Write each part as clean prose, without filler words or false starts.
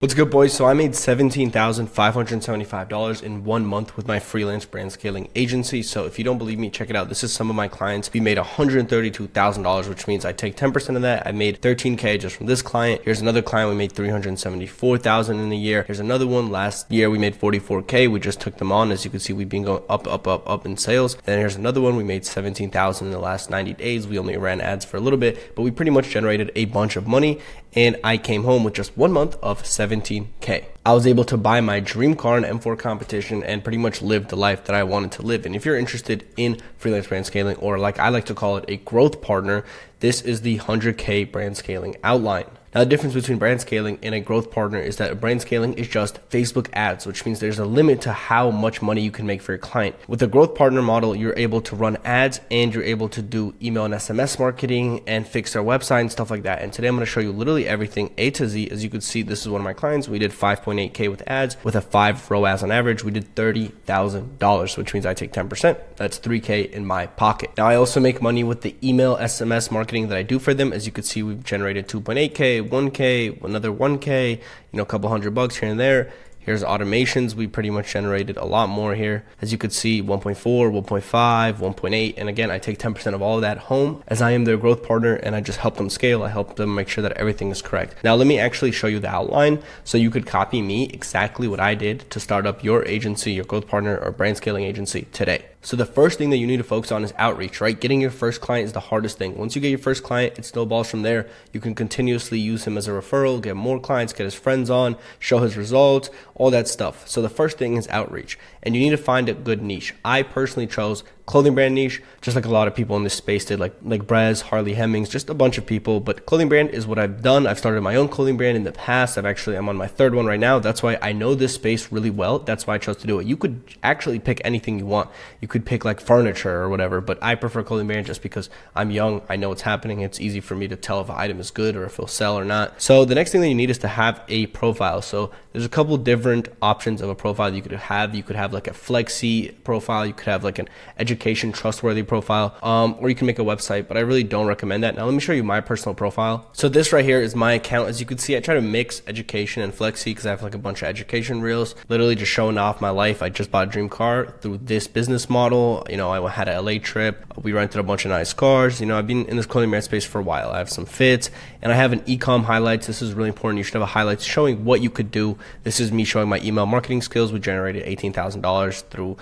What's good, boys? So I made $17,575 in 1 month with my freelance brand scaling agency. So if you don't believe me, check it out. This is some of my clients. We made $132,000, which means I take 10% of that. I made 13K just from this client. Here's another client. We made 374,000 in a year. Here's another one. Last year we made 44K. We just took them on. As you can see, we've been going up in sales. Then here's another one. We made 17,000 in the last 90 days. We only ran ads for a little bit, but we pretty much generated a bunch of money. And I came home with just 1 month of 17K. I was able to buy my dream car in M4 competition and pretty much live the life that I wanted to live. And if you're interested in freelance brand scaling, or like I like to call it, a growth partner, this is the 100K brand scaling outline. Now, the difference between brand scaling and a growth partner is that a brand scaling is just Facebook ads, which means there's a limit to how much money you can make for your client. With a growth partner model, you're able to run ads and you're able to do email and SMS marketing and fix their website and stuff like that. And today I'm going to show you literally everything A to Z. As you can see, this is one of my clients. We did 5.8K with ads with a 5 ROAS on average. We did $30,000, which means I take 10%. That's 3K in my pocket. Now, I also make money with the email SMS marketing that I do for them. As you can see, we've generated 2.8K, 1K, another 1K, a couple $100 here and there. Here's automations. We pretty much generated a lot more here. As you could see, 1.4, 1.5, 1.8. And again, I take 10% of all of that home as I am their growth partner and I just help them scale. I help them make sure that everything is correct. Now, let me actually show you the outline so you could copy me exactly what I did to start up your agency, your growth partner or brand scaling agency today. So the first thing that you need to focus on is outreach, right? Getting your first client is the hardest thing. Once you get your first client, it snowballs from there. You can continuously use him as a referral, get more clients, get his friends on, show his results, all that stuff. So the first thing is outreach, and you need to find a good niche. I personally chose clothing brand niche, just like a lot of people in this space did, like Brez, Harley Hemmings, just a bunch of people. But clothing brand is what I've done. I've started my own clothing brand in the past. I'm on my third one right now. That's why I know this space really well. That's why I chose to do it. You could actually pick anything you want. You could pick like furniture or whatever, but I prefer clothing brand just because I'm young. I know what's happening. It's easy for me to tell if an item is good or if it'll sell or not. So the next thing that you need is to have a profile. So there's a couple different options of a profile you could have. You could have like a flexi profile. You could have like an education trustworthy profile, or you can make a website, but I really don't recommend that. Now let me show you my personal profile. So this right here is my account. As you can see, I try to mix education and flexi because I have like a bunch of education reels, literally just showing off my life. I just bought a dream car through this business model. I had an LA trip. We rented a bunch of nice cars. I've been in this clothing brand space for a while. I have some fits and I have an e-com highlights. This is really important. You should have a highlights showing what you could do. This is me showing my email marketing skills. We generated $18,000 through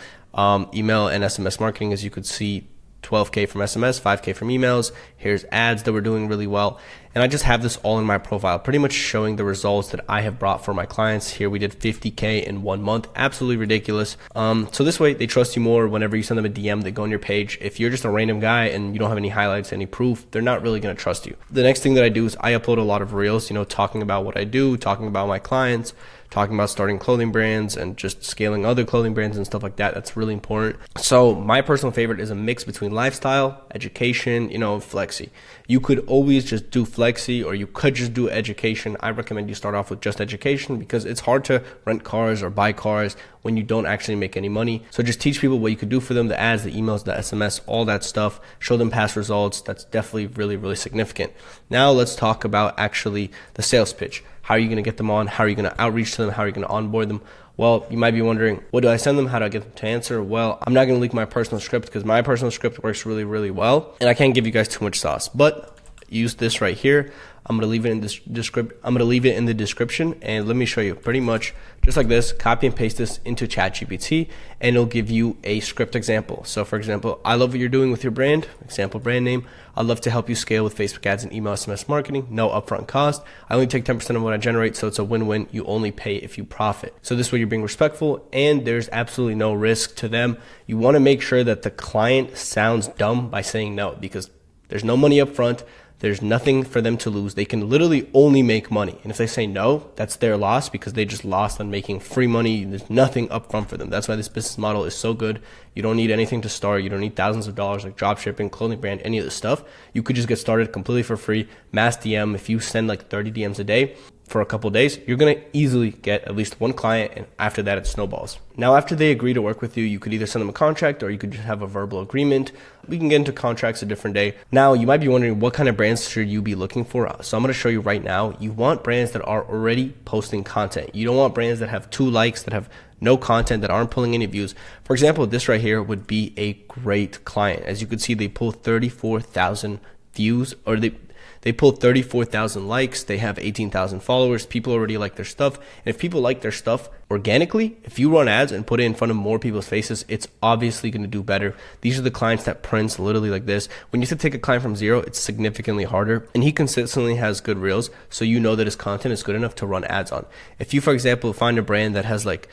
email and SMS marketing. As you could see, 12K from SMS, 5K from emails. Here's ads that we're doing really well. And I just have this all in my profile, pretty much showing the results that I have brought for my clients. Here we did 50K in 1 month. Absolutely ridiculous. So this way they trust you more. Whenever you send them a DM, they go on your page. If you're just a random guy and you don't have any highlights, any proof, they're not really going to trust you. The next thing that I do is I upload a lot of reels, talking about what I do, talking about my clients, talking about starting clothing brands and just scaling other clothing brands and stuff like that. That's really important. So my personal favorite is a mix between lifestyle, education, flexi. You could always just do flexi or you could just do education. I recommend you start off with just education because it's hard to rent cars or buy cars when you don't actually make any money. So just teach people what you could do for them, the ads, the emails, the SMS, all that stuff. Show them past results. That's definitely really, really significant. Now let's talk about actually the sales pitch. How are you going to get them on? How are you going to outreach to them? How are you going to onboard them? Well, you might be wondering, what do I send them? How do I get them to answer? Well, I'm not going to leak my personal script because my personal script works really, really well. And I can't give you guys too much sauce, but use this right here. I'm going to leave it in this the description, and let me show you pretty much just like this. Copy and paste this into ChatGPT and it'll give you a script example. So for example, I love what you're doing with your brand, example brand name. I'd love to help you scale with Facebook ads and email SMS marketing. No upfront cost. I only take 10% of what I generate. So it's a win-win. You only pay if you profit. So this way you're being respectful and there's absolutely no risk to them. You want to make sure that the client sounds dumb by saying no, because there's no money up front. There's nothing for them to lose. They can literally only make money. And if they say no, that's their loss because they just lost on making free money. There's nothing upfront for them. That's why this business model is so good. You don't need anything to start. You don't need thousands of dollars like drop shipping, clothing brand, any of this stuff. You could just get started completely for free. Mass DM. If you send like 30 DMs a day, for a couple days, you're going to easily get at least one client, and after that it snowballs. Now, after they agree to work with you, you could either send them a contract or you could just have a verbal agreement. We can get into contracts a different day. Now, you might be wondering, what kind of brands should you be looking for? So I'm going to show you right now. You want brands that are already posting content. You don't want brands that have 2 likes, that have no content, that aren't pulling any views. For example, this right here would be a great client. As you can see, they pull 34,000 views, or they pulled 34,000 likes. They have 18,000 followers. People already like their stuff. And if people like their stuff organically, if you run ads and put it in front of more people's faces, it's obviously going to do better. These are the clients that prints literally like this. When you have to take a client from zero, it's significantly harder. And he consistently has good reels, so you know that his content is good enough to run ads on. If you, for example, find a brand that has like,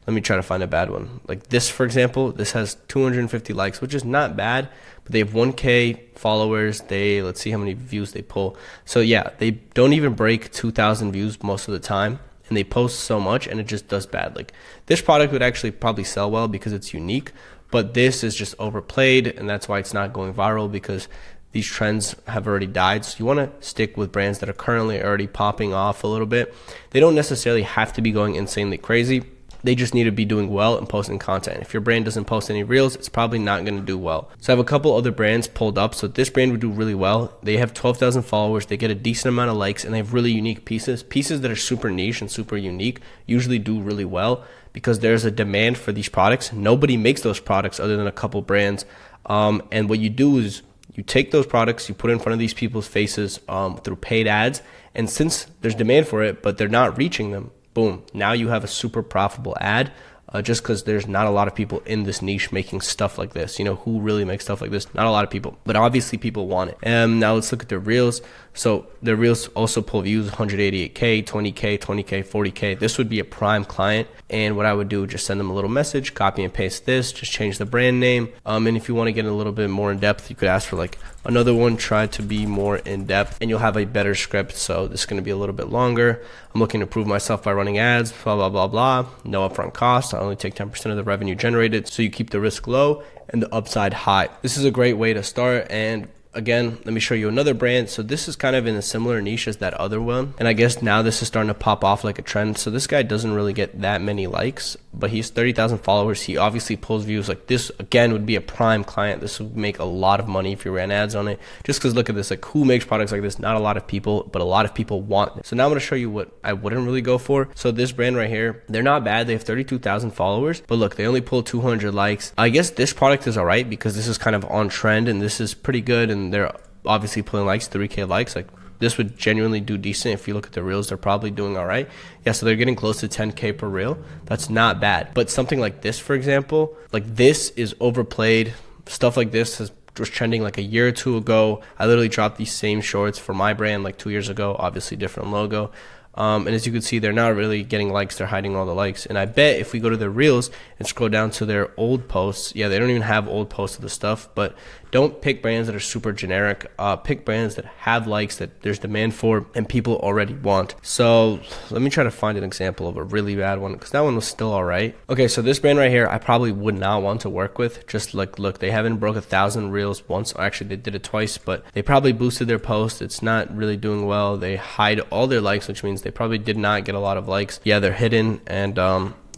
let me try to find a bad one. Like this, for example, this has 250 likes, which is not bad, but they have 1K followers. Let's see how many views they pull. So yeah, they don't even break 2,000 views most of the time, and they post so much and it just does bad. Like this product would actually probably sell well because it's unique, but this is just overplayed, and that's why it's not going viral, because these trends have already died. So you want to stick with brands that are currently already popping off a little bit. They don't necessarily have to be going insanely crazy. They just need to be doing well and posting content. If your brand doesn't post any reels, it's probably not going to do well. So I have a couple other brands pulled up. So this brand would do really well. They have 12,000 followers. They get a decent amount of likes, and they have really unique pieces. Pieces that are super niche and super unique usually do really well because there's a demand for these products. Nobody makes those products other than a couple brands. And what you do is you take those products, you put it in front of these people's faces through paid ads. And since there's demand for it, but they're not reaching them, boom, now you have a super profitable ad, just because there's not a lot of people in this niche making stuff like this. You know, who really makes stuff like this? Not a lot of people, but obviously people want it. Now let's look at their reels. So their reels also pull views, 188K, 20K, 20K, 40K. This would be a prime client. And what I would do, just send them a little message, copy and paste this, just change the brand name. And if you want to get a little bit more in depth, you could ask for like another one, try to be more in depth, and you'll have a better script. So this is going to be a little bit longer. I'm looking to prove myself by running ads, blah, blah, blah, blah. No upfront costs. I only take 10% of the revenue generated. So you keep the risk low and the upside high. This is a great way to start. And again, let me show you another brand. So this is kind of in a similar niche as that other one. And I guess now this is starting to pop off like a trend. So this guy doesn't really get that many likes, but he's 30,000 followers. He obviously pulls views. Like this, again, would be a prime client. This would make a lot of money if you ran ads on it. Just because look at this, like who makes products like this? Not a lot of people, but a lot of people want it. So now I'm going to show you what I wouldn't really go for. So this brand right here, they're not bad. They have 32,000 followers, but look, they only pull 200 likes. I guess this product is all right because this is kind of on trend and this is pretty good. And they're obviously pulling likes, 3K likes. Like this would genuinely do decent. If you look at the reels, they're probably doing all right. Yeah, so they're getting close to 10K per reel. That's not bad. But something like this, for example, like this is overplayed. Stuff like this was trending like a year or two ago. I literally dropped these same shorts for my brand like 2 years ago, obviously different logo. And as you can see, they're not really getting likes. They're hiding all the likes. And I bet if we go to their reels and scroll down to their old posts, yeah, they don't even have old posts of the stuff, but don't pick brands that are super generic. Pick brands that have likes, that there's demand for, and people already want. So let me try to find an example of a really bad one, because that one was still all right. Okay, so this brand right here, I probably would not want to work with. Just like, look, they haven't broke 1,000 reels once. Actually, they did it twice, but they probably boosted their post. It's not really doing well. They hide all their likes, which means they probably did not get a lot of likes. Yeah, they're hidden, and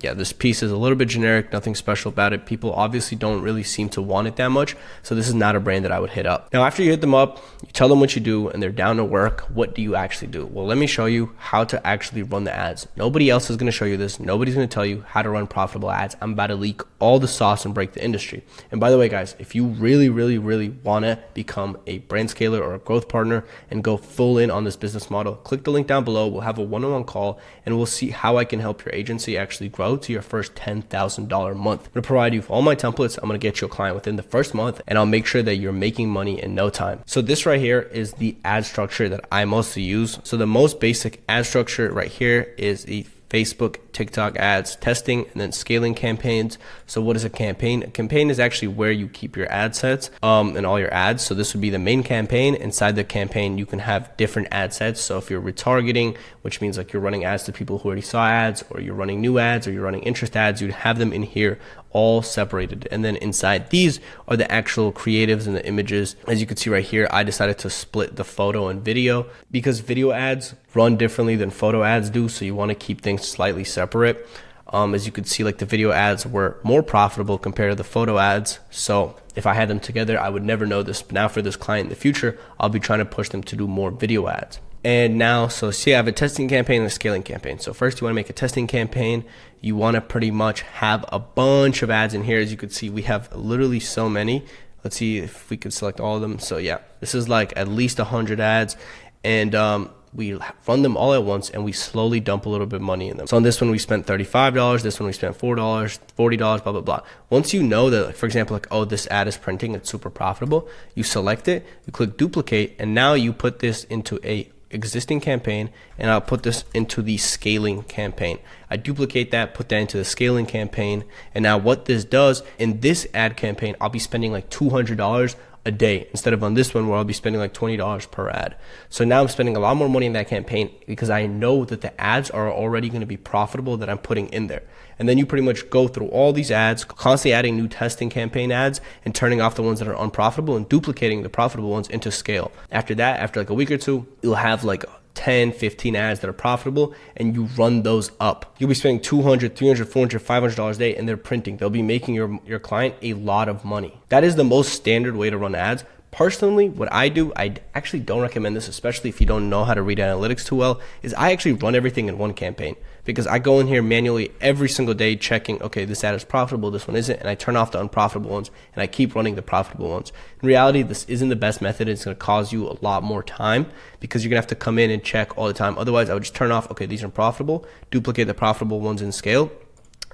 yeah, this piece is a little bit generic, nothing special about it. People obviously don't really seem to want it that much. So this is not a brand that I would hit up. Now, after you hit them up, you tell them what you do and they're down to work. What do you actually do? Well, let me show you how to actually run the ads. Nobody else is going to show you this. Nobody's going to tell you how to run profitable ads. I'm about to leak all the sauce and break the industry. And by the way, guys, if you really want to become a brand scaler or a growth partner and go full in on this business model, click the link down below. We'll have a one-on-one call and we'll see how I can help your agency actually grow to your first $10,000 month. I'm going to provide you with all my templates. I'm going to get you a client within the first month, and I'll make sure that you're making money in no time. So this right here is the ad structure that I mostly use. So the most basic ad structure right here is the Facebook TikTok ads, testing, and then scaling campaigns. So what is a campaign? A campaign is actually where you keep your ad sets and all your ads. So this would be the main campaign. Inside the campaign, you can have different ad sets. So if you're retargeting, which means like you're running ads to people who already saw ads, or you're running new ads, or you're running interest ads, you'd have them in here all separated. And then inside these are the actual creatives and the images. As you can see right here, I decided to split the photo and video because video ads run differently than photo ads do. So you want to keep things slightly separate. As you could see, like the video ads were more profitable compared to the photo ads. So if I had them together, I would never know this. But now for this client in the future, I'll be trying to push them to do more video ads. And now, so see, I have a testing campaign and a scaling campaign. So first you want to make a testing campaign. You want to pretty much have a bunch of ads in here. As you can see, we have literally so many. Let's see if we could select all of them. So yeah, this is like at least 100 ads. And we run them all at once and we slowly dump a little bit of money in them. So on this one, we spent $35. This one, we spent $4, $40, blah, blah, blah. Once you know that, like, for example, like, oh, this ad is printing, it's super profitable, you select it, you click duplicate, and now you put this into a existing campaign, and I'll put this into the scaling campaign. I duplicate that, put that into the scaling campaign, and now what this does in this ad campaign, I'll be spending like $200 a day instead of on this one where I'll be spending like $20 per ad. So now I'm spending a lot more money in that campaign because I know that the ads are already going to be profitable that I'm putting in there. And then you pretty much go through all these ads, constantly adding new testing campaign ads and turning off the ones that are unprofitable and duplicating the profitable ones into scale. After that, after like a week or two, you'll have like 10, 15 ads that are profitable, and you run those up. You'll be spending $200, $300, $400, $500 a day, and they're printing. They'll be making your client a lot of money. That is the most standard way to run ads. Personally, what I do, I actually don't recommend this, especially if you don't know how to read analytics too well, is I actually run everything in one campaign because I go in here manually every single day checking, okay, this ad is profitable, this one isn't, and I turn off the unprofitable ones and I keep running the profitable ones. In reality, this isn't the best method. It's going to cause you a lot more time because you're going to have to come in and check all the time. Otherwise, I would just turn off, okay, these are profitable, duplicate the profitable ones in scale,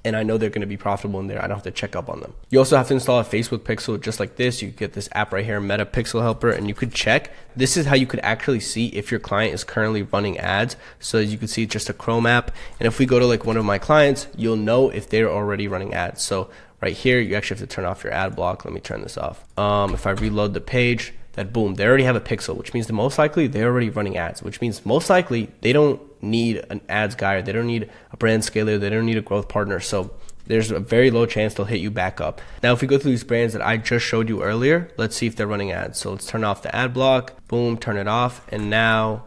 and I know they're going to be profitable in there. I don't have to check up on them. You also have to install a Facebook pixel just like this. You get this app right here, Meta Pixel Helper, and you could check. This is how you could actually see if your client is currently running ads. So as you can see, it's just a Chrome app. And if we go to like one of my clients, you'll know if they're already running ads. So right here, you actually have to turn off your ad block. Let me turn this off. If I reload the page, that boom, they already have a pixel, which means that most likely they're already running ads, which means most likely they don't need an ads guy, or they don't need a brand scaler, they don't need a growth partner. So there's a very low chance they'll hit you back up. Now, if we go through these brands that I just showed you earlier, let's see if they're running ads. So let's turn off the ad block, boom, turn it off. And now,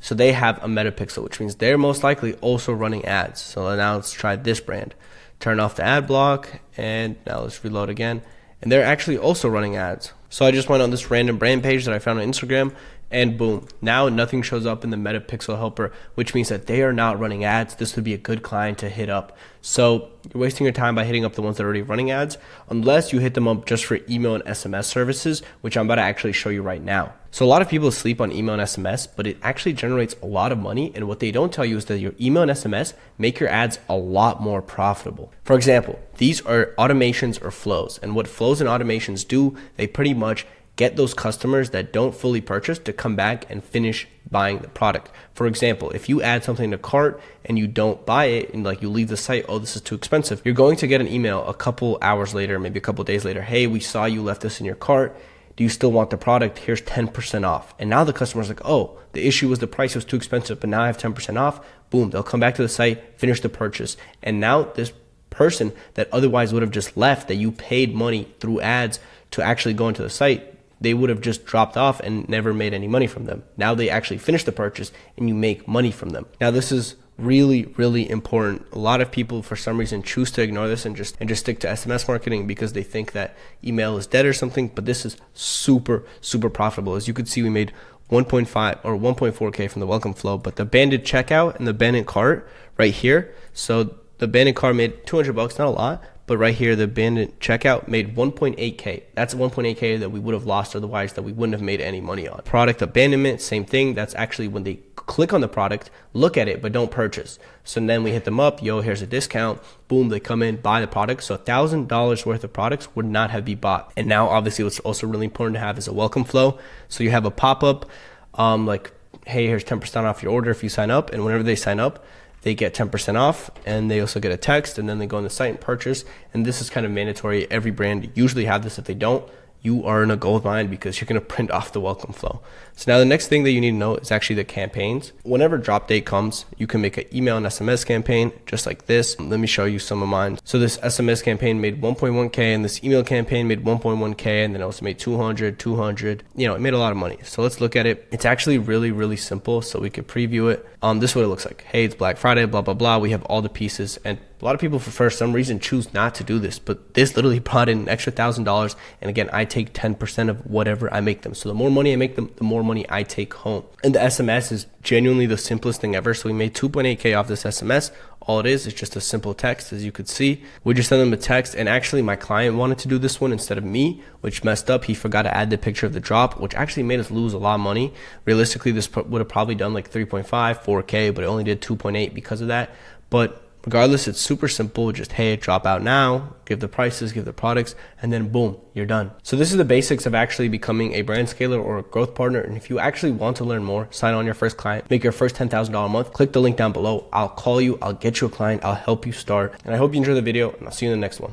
so they have a meta pixel, which means they're most likely also running ads. So now let's try this brand. Turn off the ad block, and now let's reload again. And they're actually also running ads. So I just went on this random brand page that I found on Instagram, and boom, now nothing shows up in the Meta Pixel Helper, which means that they are not running ads. This would be a good client to hit up. So you're wasting your time by hitting up the ones that are already running ads, unless you hit them up just for email and SMS services, which I'm about to actually show you right now. So a lot of people sleep on email and SMS, but it actually generates a lot of money. And what they don't tell you is that your email and SMS make your ads a lot more profitable. For example, these are automations or flows. And what flows and automations do, they pretty much get those customers that don't fully purchase to come back and finish buying the product. For example, if you add something to cart and you don't buy it and like you leave the site, oh, this is too expensive, you're going to get an email a couple hours later, maybe a couple days later, hey, we saw you left this in your cart. Do you still want the product? Here's 10% off. And now the customer's like, oh, the issue was the price was too expensive, but now I have 10% off. Boom, they'll come back to the site, finish the purchase. And now this person that otherwise would have just left, that you paid money through ads to actually go into the site, they would have just dropped off and never made any money from them. Now they actually finish the purchase and you make money from them. Now this is really, really important. A lot of people for some reason choose to ignore this and just stick to SMS marketing because they think that email is dead or something, but this is super, super profitable. As you could see, we made 1.5 or 1.4K from the welcome flow, but the banded checkout and the banded cart right here. So the banded cart made $200, not a lot, but right here, the bandit checkout made 1.8K. That's 1.8K that we would have lost otherwise, that we wouldn't have made any money on. Product abandonment, same thing. That's actually when they click on the product, look at it, but don't purchase. So then we hit them up, yo, here's a discount. Boom, they come in, buy the product. So $1,000 worth of products would not have been bought. And now, obviously, what's also really important to have is a welcome flow. So you have a pop-up like, hey, here's 10% off your order if you sign up. And whenever they sign up, they get 10% off, and they also get a text, and then they go on the site and purchase. And this is kind of mandatory. Every brand usually have this. If they don't, you are in a gold mine because you're going to print off the welcome flow. So now the next thing that you need to know is actually the campaigns. Whenever drop date comes, you can make an email and SMS campaign just like this. Let me show you some of mine. So this SMS campaign made 1.1K, and this email campaign made 1.1K, and then it also made 200, it made a lot of money. So let's look at it. It's actually really, really simple. So we could preview it. This is what it looks like. Hey, it's Black Friday, blah, blah, blah. We have all the pieces, and a lot of people for some reason choose not to do this, but this literally brought in an extra $1,000. And again, I take 10% of whatever I make them. So the more money I make them, the more money I take home. And the SMS is genuinely the simplest thing ever. So we made 2.8K off this SMS. All it is just a simple text, as you could see. We just send them a text, and actually my client wanted to do this one instead of me, which messed up. He forgot to add the picture of the drop, which actually made us lose a lot of money. Realistically, this would have probably done like 3.5, 4K, but it only did 2.8 because of that. But regardless, it's super simple. Just, hey, drop out now, give the prices, give the products, and then boom, you're done. So this is the basics of actually becoming a brand scaler or a growth partner. And if you actually want to learn more, sign on your first client, make your first $10,000 a month, click the link down below. I'll call you, I'll get you a client, I'll help you start. And I hope you enjoy the video, and I'll see you in the next one.